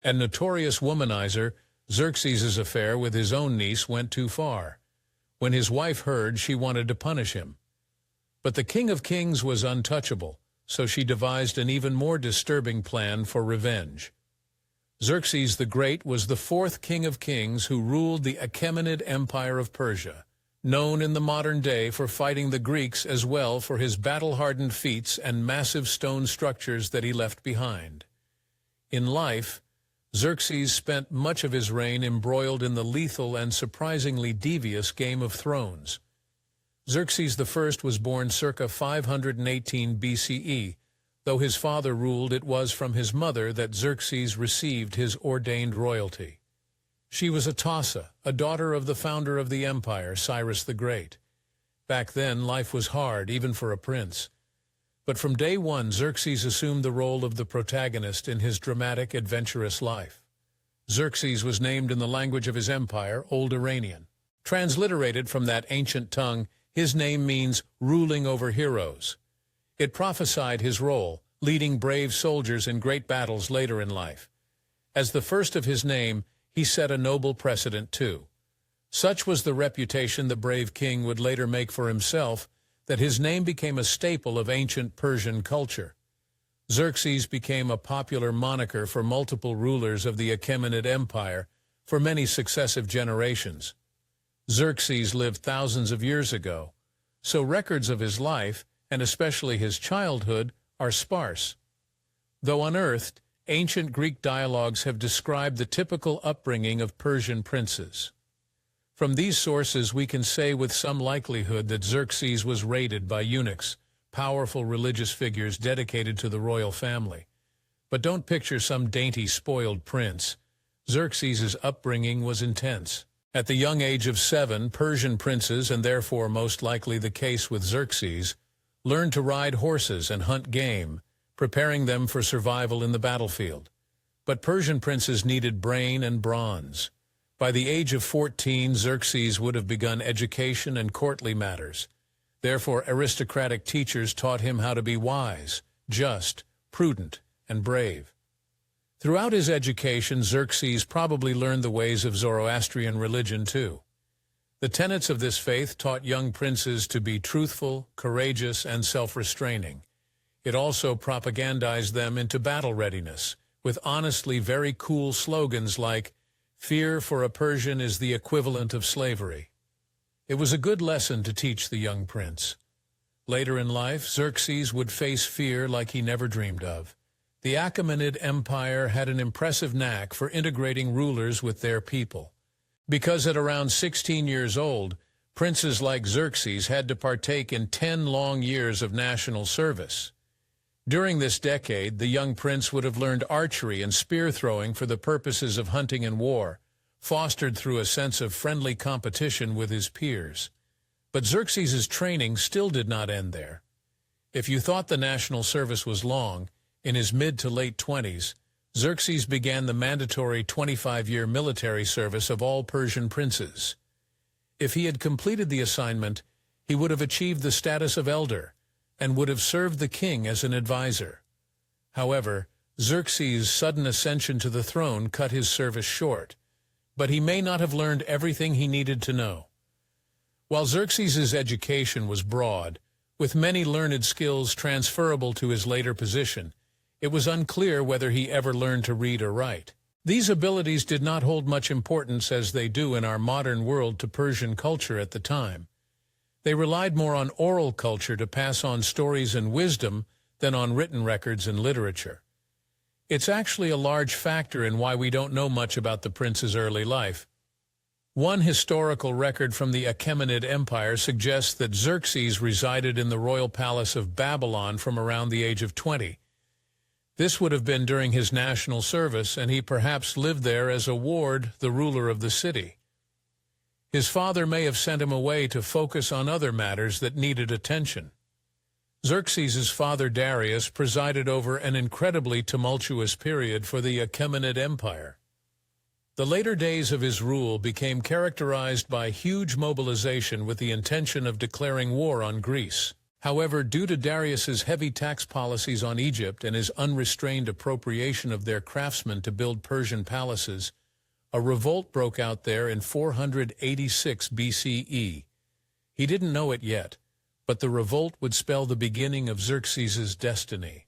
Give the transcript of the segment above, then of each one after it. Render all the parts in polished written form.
And notorious womanizer, Xerxes' affair with his own niece went too far. When his wife heard, she wanted to punish him. But the King of Kings was untouchable, so she devised an even more disturbing plan for revenge. Xerxes the Great was the fourth king of kings who ruled the Achaemenid Empire of Persia, known in the modern day for fighting the Greeks as well for his battle-hardened feats and massive stone structures that he left behind. In life, Xerxes spent much of his reign embroiled in the lethal and surprisingly devious Game of Thrones. Xerxes I was born circa 518 BCE, though his father ruled it was from his mother that Xerxes received his ordained royalty. She was Atossa, a daughter of the founder of the empire, Cyrus the Great. Back then, life was hard, even for a prince. But from day one, Xerxes assumed the role of the protagonist in his dramatic, adventurous life. Xerxes was named in the language of his empire, Old Iranian. Transliterated from that ancient tongue, his name means ruling over heroes. It prophesied his role, leading brave soldiers in great battles later in life. As the first of his name, he set a noble precedent too. Such was the reputation the brave king would later make for himself that his name became a staple of ancient Persian culture. Xerxes became a popular moniker for multiple rulers of the Achaemenid Empire for many successive generations. Xerxes lived thousands of years ago, so records of his life, and especially his childhood, are sparse. Though unearthed, ancient Greek dialogues have described the typical upbringing of Persian princes. From these sources we can say with some likelihood that Xerxes was raided by eunuchs, powerful religious figures dedicated to the royal family. But don't picture some dainty, spoiled prince. Xerxes' upbringing was intense. At the young age of 7, Persian princes, and therefore most likely the case with Xerxes, learned to ride horses and hunt game, preparing them for survival in the battlefield. But Persian princes needed brain and bronze. By the age of 14, Xerxes would have begun education and courtly matters. Therefore, aristocratic teachers taught him how to be wise, just, prudent, and brave. Throughout his education, Xerxes probably learned the ways of Zoroastrian religion too. The tenets of this faith taught young princes to be truthful, courageous, and self-restraining. It also propagandized them into battle readiness, with honestly very cool slogans like, "Fear for a Persian is the equivalent of slavery." It was a good lesson to teach the young prince. Later in life, Xerxes would face fear like he never dreamed of. The Achaemenid Empire had an impressive knack for integrating rulers with their people. Because at around 16 years old, princes like Xerxes had to partake in 10 long years of national service. During this decade, the young prince would have learned archery and spear throwing for the purposes of hunting and war, fostered through a sense of friendly competition with his peers. But Xerxes' training still did not end there. If you thought the national service was long, in his mid to late 20s, Xerxes began the mandatory 25-year military service of all Persian princes. If he had completed the assignment, he would have achieved the status of elder and would have served the king as an advisor. However, Xerxes' sudden ascension to the throne cut his service short, but he may not have learned everything he needed to know. While Xerxes' education was broad, with many learned skills transferable to his later position, it was unclear whether he ever learned to read or write. These abilities did not hold much importance as they do in our modern world to Persian culture at the time. They relied more on oral culture to pass on stories and wisdom than on written records and literature. It's actually a large factor in why we don't know much about the prince's early life. One historical record from the Achaemenid Empire suggests that Xerxes resided in the royal palace of Babylon from around the age of 20. This would have been during his national service, and he perhaps lived there as a ward, the ruler of the city. His father may have sent him away to focus on other matters that needed attention. Xerxes' father Darius presided over an incredibly tumultuous period for the Achaemenid Empire. The later days of his rule became characterized by huge mobilization with the intention of declaring war on Greece. However, due to Darius's heavy tax policies on Egypt and his unrestrained appropriation of their craftsmen to build Persian palaces, a revolt broke out there in 486 BCE. He didn't know it yet, but the revolt would spell the beginning of Xerxes's destiny.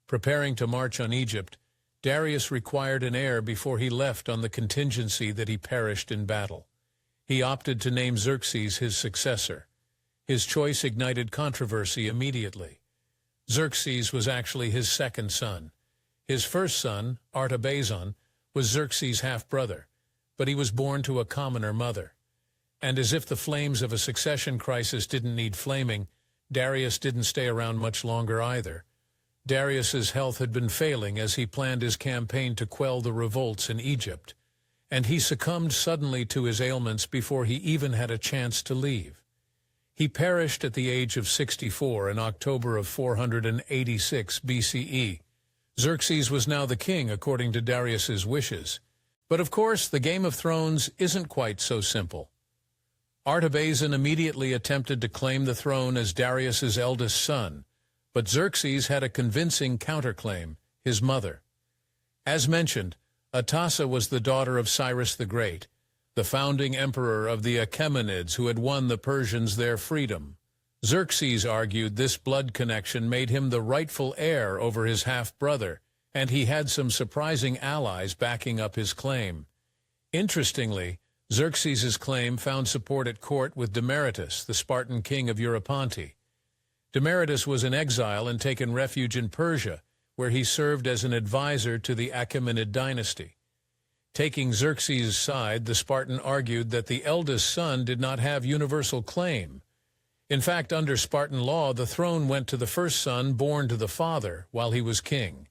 Preparing to march on Egypt, Darius required an heir before he left on the contingency that he perished in battle. He opted to name Xerxes his successor. His choice ignited controversy immediately. Xerxes was actually his second son. His first son, Artabazon, was Xerxes' half-brother, but he was born to a commoner mother. And as if the flames of a succession crisis didn't need flaming, Darius didn't stay around much longer either. Darius's health had been failing as he planned his campaign to quell the revolts in Egypt, and he succumbed suddenly to his ailments before he even had a chance to leave. He perished at the age of 64 in October of 486 BCE. Xerxes was now the king according to Darius's wishes. But of course, the Game of Thrones isn't quite so simple. Artabazon immediately attempted to claim the throne as Darius's eldest son, but Xerxes had a convincing counterclaim, his mother. As mentioned, Atassa was the daughter of Cyrus the Great, the founding emperor of the Achaemenids who had won the Persians their freedom. Xerxes argued this blood connection made him the rightful heir over his half-brother, and he had some surprising allies backing up his claim. Interestingly, Xerxes's claim found support at court with Demaratus, the Spartan king of Euryponte. Demaratus was in exile and taken refuge in Persia, where he served as an advisor to the Achaemenid dynasty. Taking Xerxes' side, the Spartan argued that the eldest son did not have universal claim. In fact, under Spartan law, the throne went to the first son born to the father while he was king.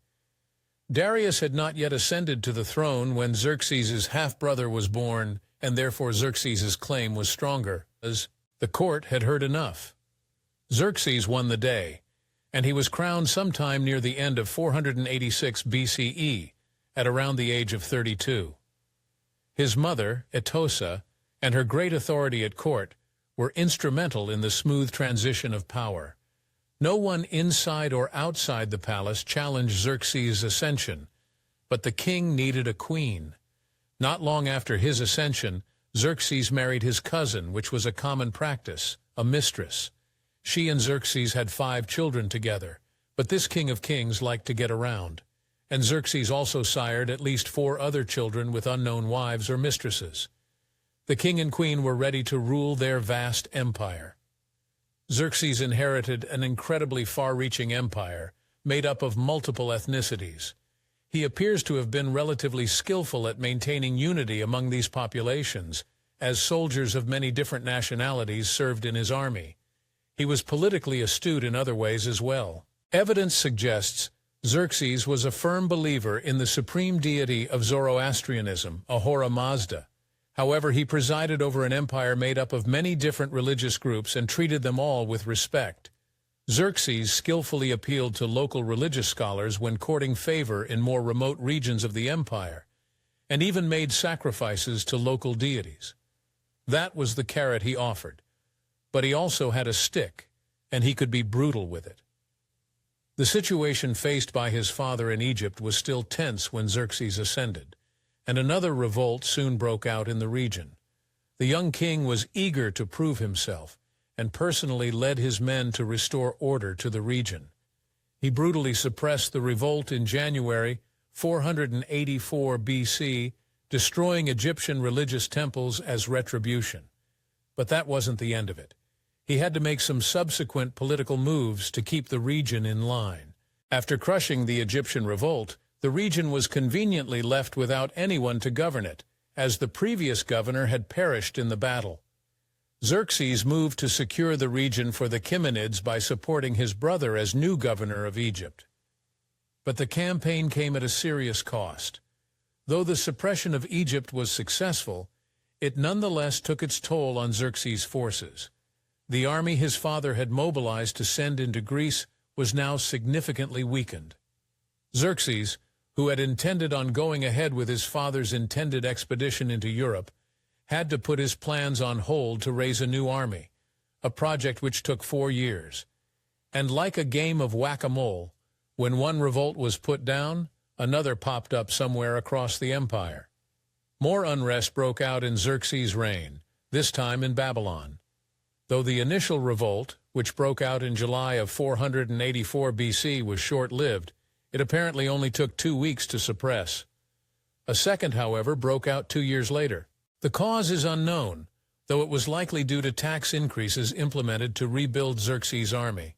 Darius had not yet ascended to the throne when Xerxes's half-brother was born, and therefore Xerxes's claim was stronger, as the court had heard enough. Xerxes won the day, and he was crowned sometime near the end of 486 BCE, at around the age of 32. His mother, Atossa, and her great authority at court were instrumental in the smooth transition of power. No one inside or outside the palace challenged Xerxes' ascension, but the king needed a queen. Not long after his ascension, Xerxes married his cousin, which was a common practice, a mistress. She and Xerxes had 5 children together, but this king of kings liked to get around, and Xerxes also sired at least 4 other children with unknown wives or mistresses. The king and queen were ready to rule their vast empire. Xerxes inherited an incredibly far-reaching empire made up of multiple ethnicities. He appears to have been relatively skillful at maintaining unity among these populations, as soldiers of many different nationalities served in his army. He was politically astute in other ways as well. Evidence suggests Xerxes was a firm believer in the supreme deity of Zoroastrianism, Ahura Mazda. However, he presided over an empire made up of many different religious groups and treated them all with respect. Xerxes skillfully appealed to local religious scholars when courting favor in more remote regions of the empire, and even made sacrifices to local deities. That was the carrot he offered. But he also had a stick, and he could be brutal with it. The situation faced by his father in Egypt was still tense when Xerxes ascended, and another revolt soon broke out in the region. The young king was eager to prove himself, and personally led his men to restore order to the region. He brutally suppressed the revolt in January 484 BC, destroying Egyptian religious temples as retribution. But that wasn't the end of it. He had to make some subsequent political moves to keep the region in line. After crushing the Egyptian revolt, the region was conveniently left without anyone to govern it, as the previous governor had perished in the battle. Xerxes moved to secure the region for the Achaemenids by supporting his brother as new governor of Egypt. But the campaign came at a serious cost. Though the suppression of Egypt was successful, it nonetheless took its toll on Xerxes' forces. The army his father had mobilized to send into Greece was now significantly weakened. Xerxes, who had intended on going ahead with his father's intended expedition into Europe, had to put his plans on hold to raise a new army, a project which took 4 years. And like a game of whack-a-mole, when one revolt was put down, another popped up somewhere across the empire. More unrest broke out in Xerxes' reign, this time in Babylon. Though the initial revolt, which broke out in July of 484 BC, was short-lived, it apparently only took 2 weeks to suppress. A second, however, broke out 2 years later. The cause is unknown, though it was likely due to tax increases implemented to rebuild Xerxes' army.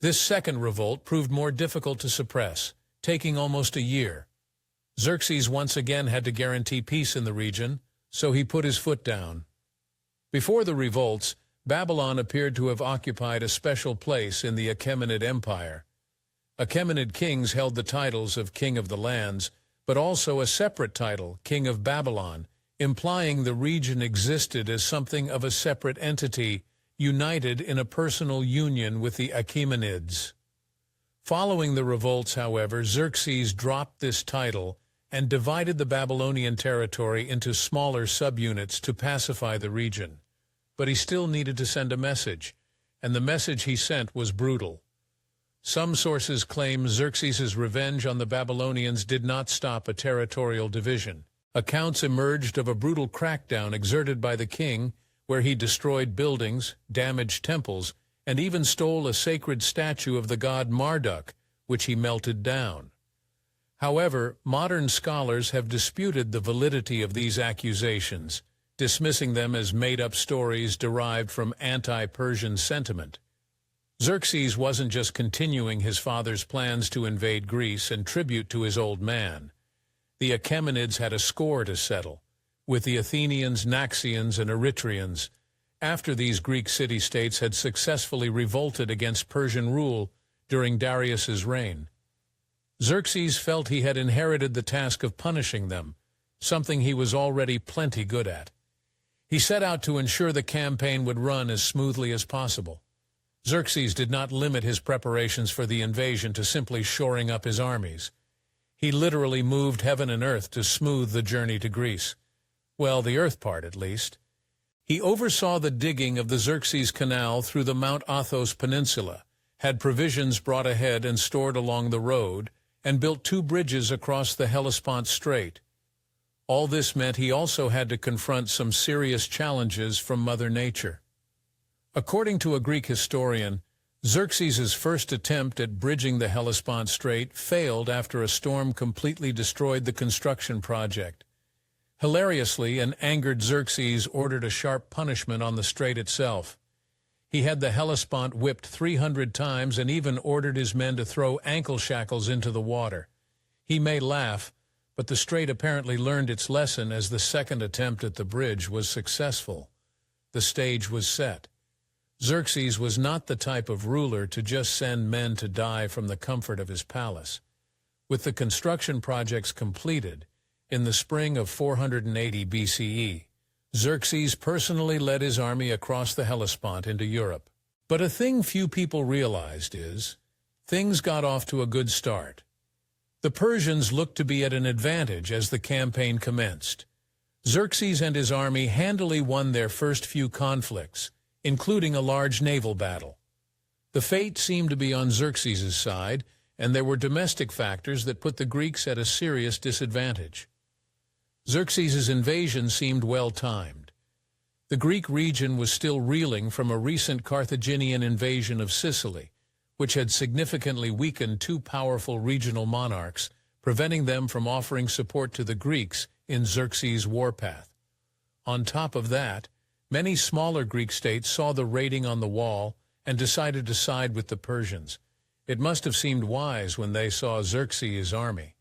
This second revolt proved more difficult to suppress, taking almost a year. Xerxes once again had to guarantee peace in the region, so he put his foot down. Before the revolts, Babylon appeared to have occupied a special place in the Achaemenid Empire. Achaemenid kings held the titles of King of the Lands, but also a separate title, King of Babylon, implying the region existed as something of a separate entity, united in a personal union with the Achaemenids. Following the revolts, however, Xerxes dropped this title and divided the Babylonian territory into smaller subunits to pacify the region. But he still needed to send a message, and the message he sent was brutal. Some sources claim Xerxes' revenge on the Babylonians did not stop a territorial division. Accounts emerged of a brutal crackdown exerted by the king, where he destroyed buildings, damaged temples, and even stole a sacred statue of the god Marduk, which he melted down. However, modern scholars have disputed the validity of these accusations, dismissing them as made-up stories derived from anti-Persian sentiment. Xerxes wasn't just continuing his father's plans to invade Greece and tribute to his old man. The Achaemenids had a score to settle, with the Athenians, Naxians, and Eretrians, after these Greek city-states had successfully revolted against Persian rule during Darius's reign. Xerxes felt he had inherited the task of punishing them, something he was already plenty good at. He set out to ensure the campaign would run as smoothly as possible. Xerxes did not limit his preparations for the invasion to simply shoring up his armies. He literally moved heaven and earth to smooth the journey to Greece. Well, the earth part, at least. He oversaw the digging of the Xerxes Canal through the Mount Athos Peninsula, had provisions brought ahead and stored along the road, and built 2 bridges across the Hellespont Strait. All this meant he also had to confront some serious challenges from Mother Nature. According to a Greek historian, Xerxes' first attempt at bridging the Hellespont Strait failed after a storm completely destroyed the construction project. Hilariously, an angered Xerxes ordered a sharp punishment on the strait itself. He had the Hellespont whipped 300 times and even ordered his men to throw ankle shackles into the water. He may laugh, but the strait apparently learned its lesson as the second attempt at the bridge was successful. The stage was set. Xerxes was not the type of ruler to just send men to die from the comfort of his palace. With the construction projects completed, in the spring of 480 BCE, Xerxes personally led his army across the Hellespont into Europe. But a thing few people realized is, things got off to a good start. The Persians looked to be at an advantage as the campaign commenced. Xerxes and his army handily won their first few conflicts, including a large naval battle. The fate seemed to be on Xerxes' side, and there were domestic factors that put the Greeks at a serious disadvantage. Xerxes' invasion seemed well-timed. The Greek region was still reeling from a recent Carthaginian invasion of Sicily, which had significantly weakened 2 powerful regional monarchs, preventing them from offering support to the Greeks in Xerxes' warpath. On top of that, many smaller Greek states saw the writing on the wall and decided to side with the Persians. It must have seemed wise when they saw Xerxes' army.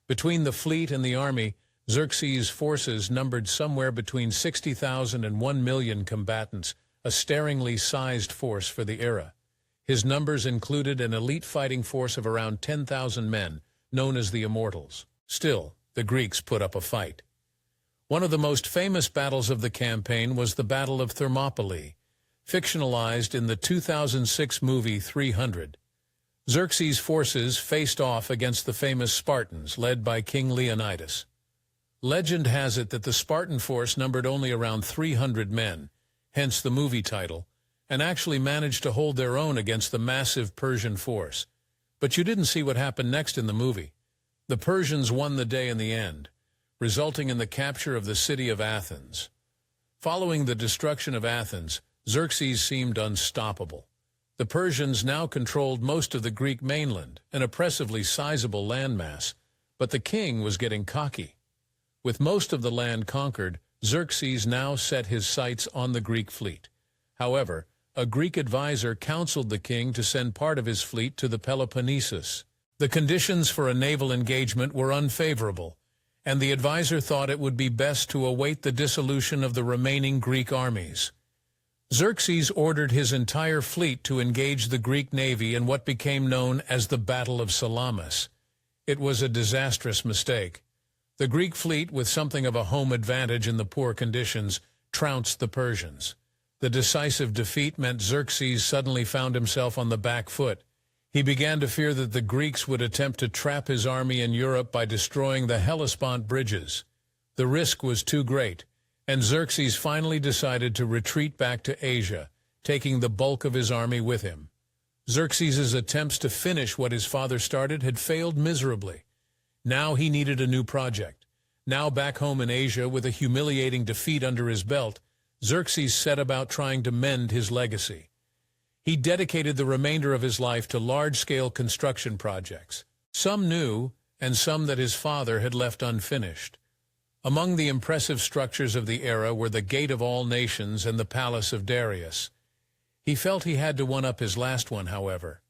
Between the fleet and the army, Xerxes' forces numbered somewhere between 60,000 and 1 million combatants, a staringly sized force for the era. His numbers included an elite fighting force of around 10,000 men, known as the Immortals. Still, the Greeks put up a fight. One of the most famous battles of the campaign was the Battle of Thermopylae, fictionalized in the 2006 movie 300. Xerxes' forces faced off against the famous Spartans, led by King Leonidas. Legend has it that the Spartan force numbered only around 300 men, hence the movie title, and actually managed to hold their own against the massive Persian force. But you didn't see what happened next in the movie. The Persians won the day in the end, resulting in the capture of the city of Athens. Following the destruction of Athens, Xerxes seemed unstoppable. The Persians now controlled most of the Greek mainland, an oppressively sizable landmass, but the king was getting cocky. With most of the land conquered, Xerxes now set his sights on the Greek fleet. However, a Greek advisor counseled the king to send part of his fleet to the Peloponnesus. The conditions for a naval engagement were unfavorable, and the advisor thought it would be best to await the dissolution of the remaining Greek armies. Xerxes ordered his entire fleet to engage the Greek navy in what became known as the Battle of Salamis. It was a disastrous mistake. The Greek fleet, with something of a home advantage in the poor conditions, trounced the Persians. The decisive defeat meant Xerxes suddenly found himself on the back foot. He began to fear that the Greeks would attempt to trap his army in Europe by destroying the Hellespont bridges. The risk was too great, and Xerxes finally decided to retreat back to Asia, taking the bulk of his army with him. Xerxes' attempts to finish what his father started had failed miserably. Now he needed a new project. Now back home in Asia, with a humiliating defeat under his belt, Xerxes set about trying to mend his legacy. He dedicated the remainder of his life to large-scale construction projects, some new and some that his father had left unfinished. Among the impressive structures of the era were the Gate of All Nations and the Palace of Darius. He felt he had to one-up his last one, however.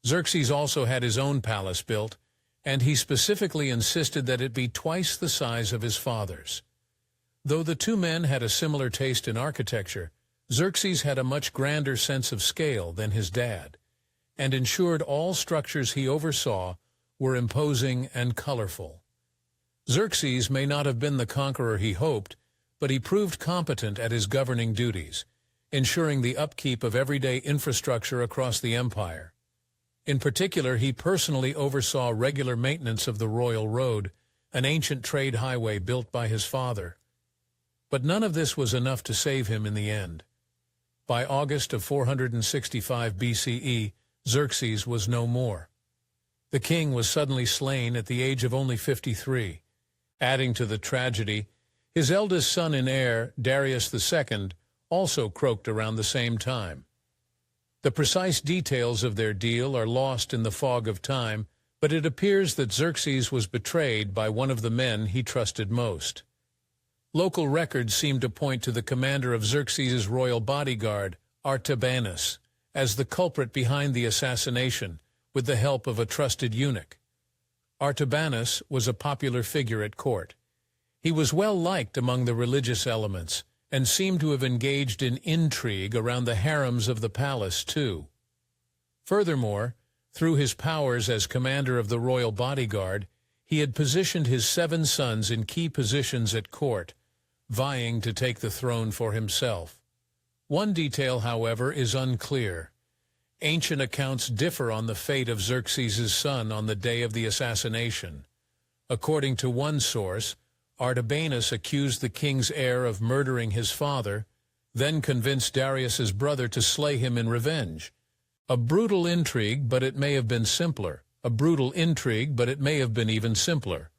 Xerxes also had his own palace built, and he specifically insisted that it be twice the size of his father's. Though the two men had a similar taste in architecture, Xerxes had a much grander sense of scale than his dad, and ensured all structures he oversaw were imposing and colorful. Xerxes may not have been the conqueror he hoped, but he proved competent at his governing duties, ensuring the upkeep of everyday infrastructure across the empire. In particular, he personally oversaw regular maintenance of the Royal Road, an ancient trade highway built by his father. But none of this was enough to save him in the end. By August of 465 BCE, Xerxes was no more. The king was suddenly slain at the age of only 53. Adding to the tragedy, his eldest son and heir, Darius II, also croaked around the same time. The precise details of their deal are lost in the fog of time, but it appears that Xerxes was betrayed by one of the men he trusted most. Local records seem to point to the commander of Xerxes' royal bodyguard, Artabanus, as the culprit behind the assassination, with the help of a trusted eunuch. Artabanus was a popular figure at court. He was well liked among the religious elements, and seemed to have engaged in intrigue around the harems of the palace, too. Furthermore, through his powers as commander of the royal bodyguard, he had positioned his 7 sons in key positions at court, vying to take the throne for himself. One detail, however, is unclear. Ancient accounts differ on the fate of Xerxes' son on the day of the assassination. According to one source, Artabanus accused the king's heir of murdering his father, then convinced Darius's brother to slay him in revenge. A brutal intrigue, but it may have been simpler. A brutal intrigue, but it may have been even simpler.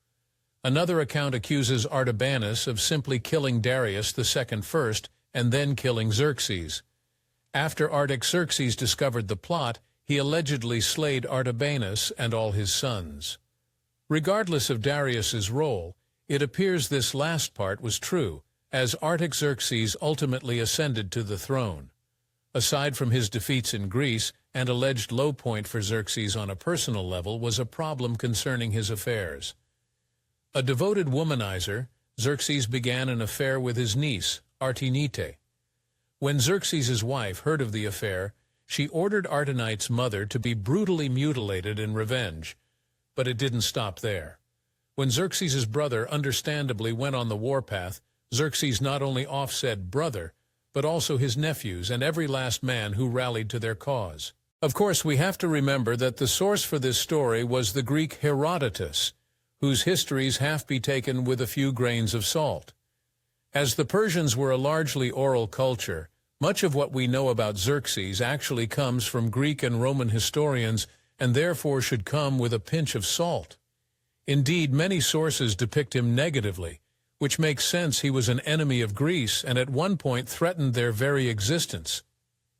Another account accuses Artabanus of simply killing Darius II first and then killing Xerxes. After Artaxerxes discovered the plot, he allegedly slayed Artabanus and all his sons. Regardless of Darius's role, it appears this last part was true, as Artaxerxes ultimately ascended to the throne. Aside from his defeats in Greece, an alleged low point for Xerxes on a personal level was a problem concerning his affairs. A devoted womanizer, Xerxes began an affair with his niece, Artenite. When Xerxes' wife heard of the affair, she ordered Artenite's mother to be brutally mutilated in revenge. But it didn't stop there. When Xerxes' brother understandably went on the warpath, Xerxes not only offset brother, but also his nephews and every last man who rallied to their cause. Of course, we have to remember that the source for this story was the Greek Herodotus, whose histories have to be taken with a few grains of salt. As the Persians were a largely oral culture, Much of what we know about Xerxes actually comes from Greek and Roman historians and therefore should come with a pinch of salt. Indeed, many sources depict him negatively, which makes sense. He was an enemy of Greece and at one point threatened their very existence.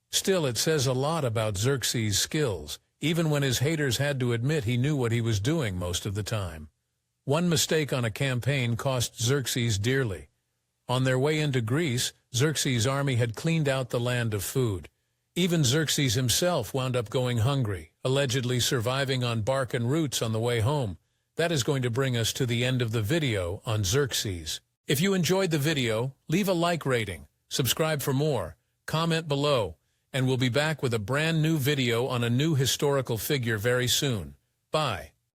Still, it says a lot about Xerxes' skills, even when his haters had to admit he knew what he was doing most of the time. One mistake on a campaign cost Xerxes dearly. On their way into Greece, Xerxes' army had cleaned out the land of food. Even Xerxes himself wound up going hungry, allegedly surviving on bark and roots on the way home. That is going to bring us to the end of the video on Xerxes. If you enjoyed the video, leave a like rating, subscribe for more, comment below, and we'll be back with a brand new video on a new historical figure very soon. Bye.